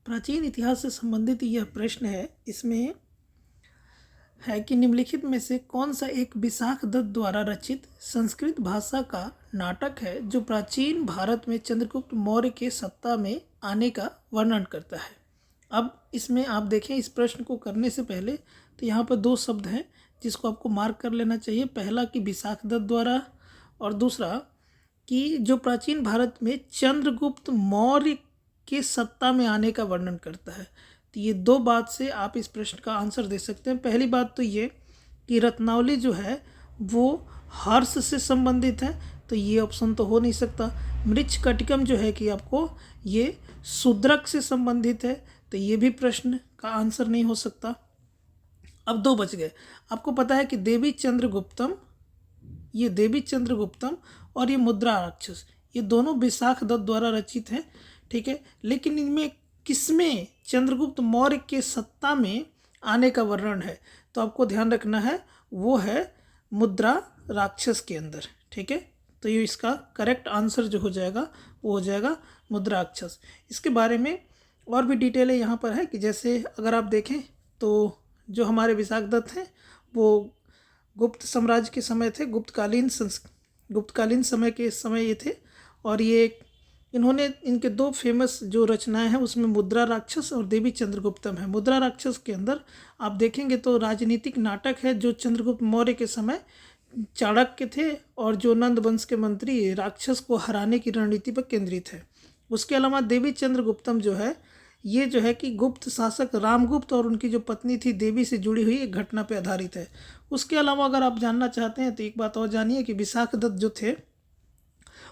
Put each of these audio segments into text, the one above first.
प्राचीन इतिहास से संबंधित यह प्रश्न है। इसमें है कि निम्नलिखित में से कौन सा एक विशाख दत्त द्वारा रचित संस्कृत भाषा का नाटक है जो प्राचीन भारत में चंद्रगुप्त मौर्य के सत्ता में आने का वर्णन करता है। अब इसमें आप देखें, इस प्रश्न को करने से पहले तो यहाँ पर दो शब्द हैं जिसको आपको मार्क कर लेना चाहिए। पहला कि विशाख दत्त द्वारा, और दूसरा कि जो प्राचीन भारत में चंद्रगुप्त मौर्य के सत्ता में आने का वर्णन करता है। तो ये दो बात से आप इस प्रश्न का आंसर दे सकते हैं। पहली बात तो ये कि रत्नावली जो है वो हर्ष से संबंधित है, तो ये ऑप्शन तो हो नहीं सकता। मृच्छकटिकम जो है कि आपको ये शूद्रक से संबंधित है, तो ये भी प्रश्न का आंसर नहीं हो सकता। अब दो बच गए। आपको पता है कि देवी चंद्रगुप्तम और ये मुद्रा राक्षस, ये दोनों विशाख दत्त द्वारा रचित हैं, ठीक है। लेकिन इनमें किसमें चंद्रगुप्त मौर्य के सत्ता में आने का वर्णन है, तो आपको ध्यान रखना है वो है मुद्रा राक्षस के अंदर, ठीक है। तो ये इसका करेक्ट आंसर जो हो जाएगा वो हो जाएगा मुद्रा राक्षस। इसके बारे में और भी डिटेलें यहाँ पर है कि जैसे अगर आप देखें तो जो हमारे विशाख दत्त हैं वो गुप्त साम्राज्य के समय थे, गुप्तकालीन समय के समय ये थे। और ये इन्होंने इनके दो फेमस जो रचनाएं हैं उसमें मुद्रा राक्षस और देवी चंद्रगुप्तम है। मुद्रा राक्षस के अंदर आप देखेंगे तो राजनीतिक नाटक है जो चंद्रगुप्त मौर्य के समय चाणक्य थे और जो नंद वंश के मंत्री राक्षस को हराने की रणनीति पर केंद्रित है। उसके अलावा देवी चंद्रगुप्तम जो है ये जो है कि गुप्त शासक रामगुप्त और उनकी जो पत्नी थी देवी से जुड़ी हुई एक घटना पर आधारित है। उसके अलावा अगर आप जानना चाहते हैं तो एक बात और जानिए कि विशाख दत्त जो थे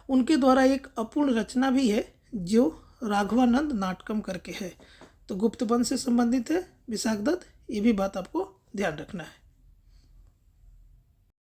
उनके द्वारा एक अपूर्ण रचना भी है जो राघवानंद नाटकम करके है। तो गुप्त वंश से संबंधित है विशाख दत्त, ये भी बात आपको ध्यान रखना है।